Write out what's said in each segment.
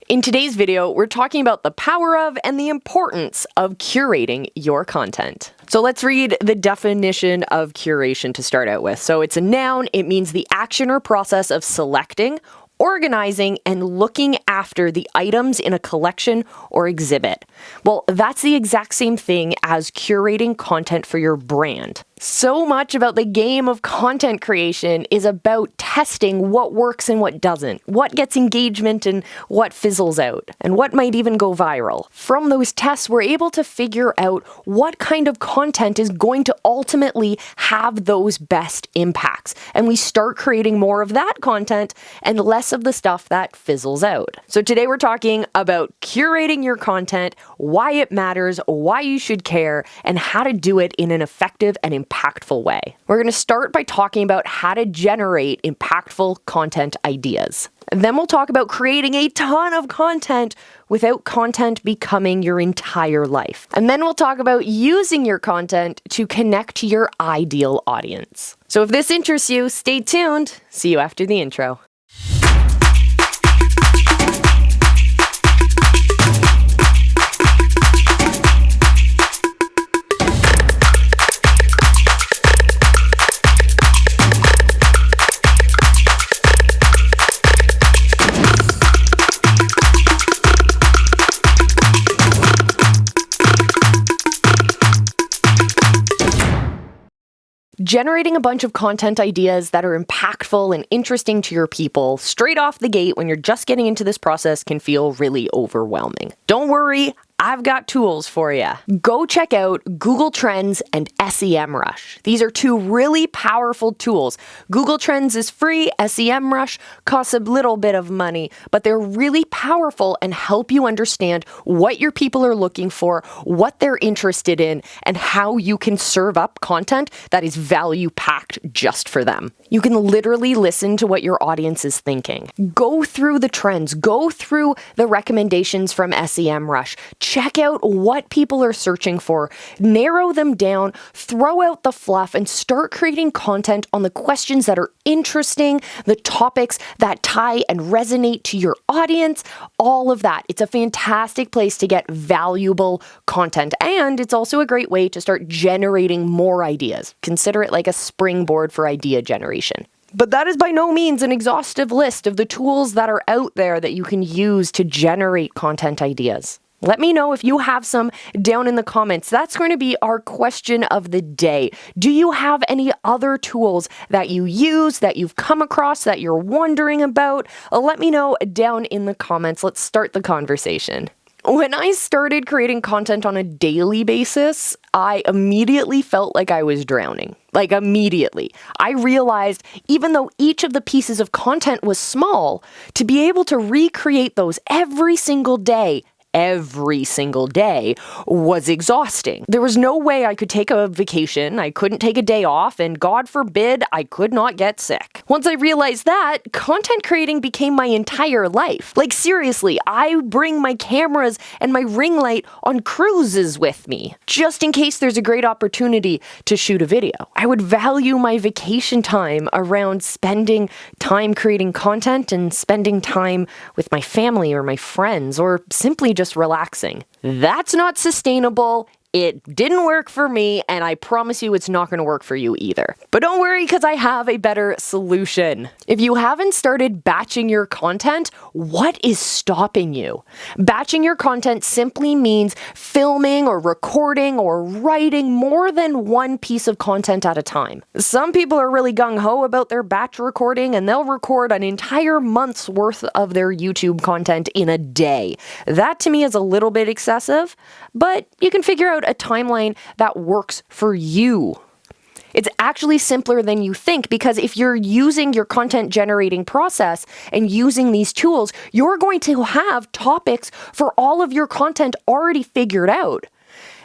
In today's video, we're talking about the power of and the importance of curating your content. So let's read the definition of curation to start out with. So it's a noun. It means the action or process of selecting, organizing, and looking after the items in a collection or exhibit. Well, that's the exact same thing as curating content for your brand. So much about the game of content creation is about testing what works and what doesn't, what gets engagement and what fizzles out, and what might even go viral. From those tests, we're able to figure out what kind of content is going to ultimately have those best impacts. And we start creating more of that content and less of the stuff that fizzles out. So today we're talking about curating your content, why it matters, why you should care, and how to do it in an effective and impactful way. We're going to start by talking about how to generate impactful content ideas. And then we'll talk about creating a ton of content without content becoming your entire life. And then we'll talk about using your content to connect to your ideal audience. So if this interests you, stay tuned. See you after the intro. Generating a bunch of content ideas that are impactful and interesting to your people straight off the gate when you're just getting into this process can feel really overwhelming. Don't worry, I've got tools for you. Go check out Google Trends and SEMrush. These are two really powerful tools. Google Trends is free, SEMrush costs a little bit of money, but they're really powerful and help you understand what your people are looking for, what they're interested in, and how you can serve up content that is value-packed just for them. You can literally listen to what your audience is thinking. Go through the trends, go through the recommendations from SEMrush. Check out what people are searching for, narrow them down, throw out the fluff, and start creating content on the questions that are interesting, the topics that tie and resonate to your audience, all of that. It's a fantastic place to get valuable content, and it's also a great way to start generating more ideas. Consider it like a springboard for idea generation. But that is by no means an exhaustive list of the tools that are out there that you can use to generate content ideas. Let me know if you have some down in the comments. That's going to be our question of the day. Do you have any other tools that you use, that you've come across, that you're wondering about? Let me know down in the comments. Let's start the conversation. When I started creating content on a daily basis, I immediately felt like I was drowning. Like immediately. I realized even though each of the pieces of content was small, to be able to recreate those every single day was exhausting. There was no way I could take a vacation, I couldn't take a day off, and God forbid I could not get sick. Once I realized that, content creating became my entire life. Like seriously, I bring my cameras and my ring light on cruises with me, just in case there's a great opportunity to shoot a video. I would value my vacation time around spending time creating content and spending time with my family or my friends, or simply just relaxing. That's not sustainable. It didn't work for me, and I promise you it's not going to work for you either. But don't worry, because I have a better solution. If you haven't started batching your content, what is stopping you? Batching your content simply means filming or recording or writing more than one piece of content at a time. Some people are really gung-ho about their batch recording, and they'll record an entire month's worth of their YouTube content in a day. That to me is a little bit excessive, but you can figure out a timeline that works for you. It's actually simpler than you think, because if you're using your content generating process and using these tools, you're going to have topics for all of your content already figured out.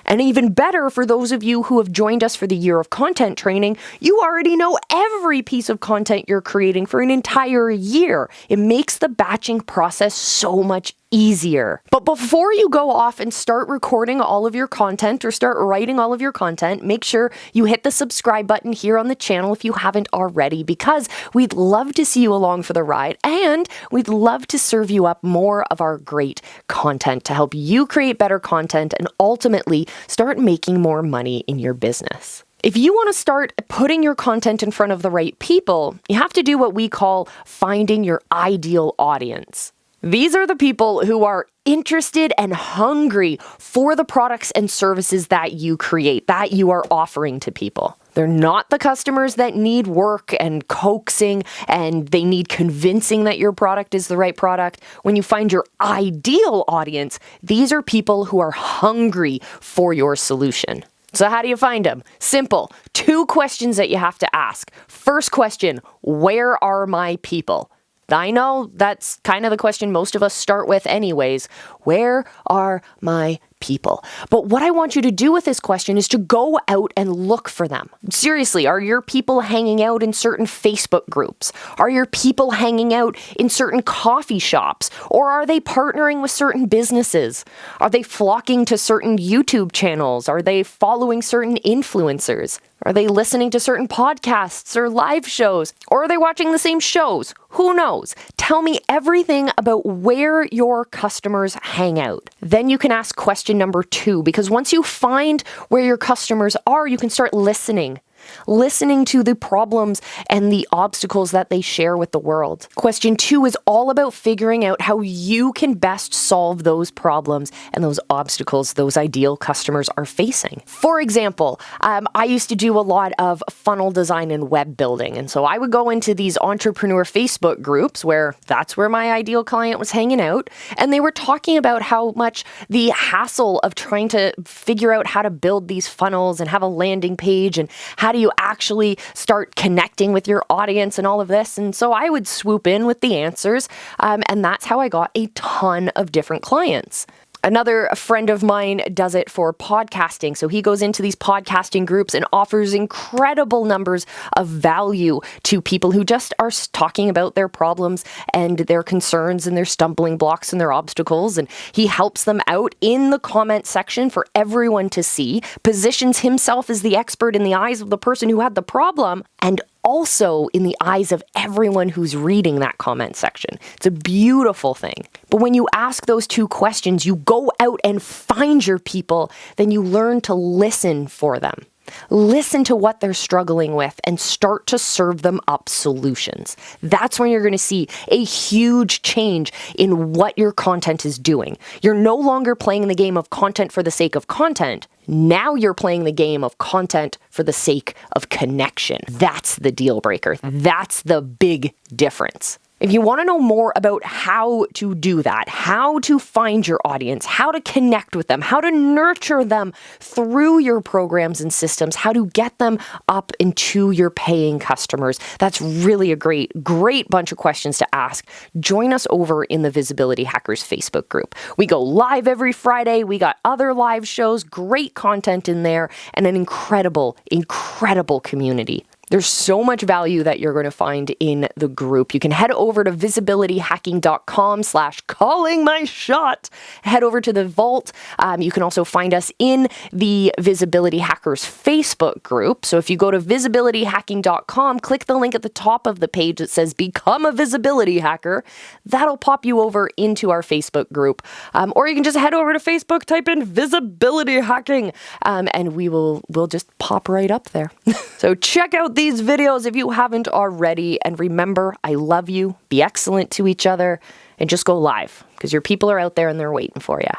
And even better, for those of you who have joined us for the year of content training, you already know every piece of content you're creating for an entire year. It makes the batching process so much easier. But before you go off and start recording all of your content or start writing all of your content, make sure you hit the subscribe button here on the channel if you haven't already, because we'd love to see you along for the ride, and we'd love to serve you up more of our great content to help you create better content and ultimately start making more money in your business. If you want to start putting your content in front of the right people, you have to do what we call finding your ideal audience. These are the people who are interested and hungry for the products and services that you create, that you are offering to people. They're not the customers that need work and coaxing and they need convincing that your product is the right product. When you find your ideal audience, these are people who are hungry for your solution. So how do you find them? Simple. 2 questions that you have to ask. First question, where are my people? I know that's kind of the question most of us start with anyways. Where are my people? But what I want you to do with this question is to go out and look for them. Seriously, are your people hanging out in certain Facebook groups? Are your people hanging out in certain coffee shops? Or are they partnering with certain businesses? Are they flocking to certain YouTube channels? Are they following certain influencers? Are they listening to certain podcasts or live shows? Or are they watching the same shows? Who knows? Tell me everything about where your customers hang out. Then you can ask question number 2, because once you find where your customers are, you can start listening to the problems and the obstacles that they share with the world. Question 2 is all about figuring out how you can best solve those problems and those obstacles those ideal customers are facing. For example, I used to do a lot of funnel design and web building. And so I would go into these entrepreneur Facebook groups where that's where my ideal client was hanging out. And they were talking about how much the hassle of trying to figure out how to build these funnels and have a landing page and how do you actually start connecting with your audience and all of this. And so I would swoop in with the answers, and that's how I got a ton of different clients. Another friend of mine does it for podcasting. So he goes into these podcasting groups and offers incredible numbers of value to people who just are talking about their problems and their concerns and their stumbling blocks and their obstacles. And he helps them out in the comment section for everyone to see, positions himself as the expert in the eyes of the person who had the problem, and also in the eyes of everyone who's reading that comment section. It's a beautiful thing. But when you ask those 2 questions, you go out and find your people, then you learn to listen for them. Listen to what they're struggling with and start to serve them up solutions. That's when you're going to see a huge change in what your content is doing. You're no longer playing the game of content for the sake of content. Now you're playing the game of content for the sake of connection. That's the deal breaker. That's the big difference. If you want to know more about how to do that, how to find your audience, how to connect with them, how to nurture them through your programs and systems, how to get them up into your paying customers, that's really a great bunch of questions to ask. Join us over in the Visibility Hackers Facebook group. We go live every Friday. We got other live shows, great content in there, and an incredible community. There's so much value that you're going to find in the group. You can head over to visibilityhacking.com/callingmyshot. Head over to the vault. You can also find us in the Visibility Hackers Facebook group. So if you go to visibilityhacking.com, click the link at the top of the page that says Become a Visibility Hacker. That'll pop you over into our Facebook group. Or you can just head over to Facebook, type in Visibility Hacking, and we'll just pop right up there. So check out these videos if you haven't already. And remember, I love you. Be excellent to each other and just go live because your people are out there and they're waiting for you.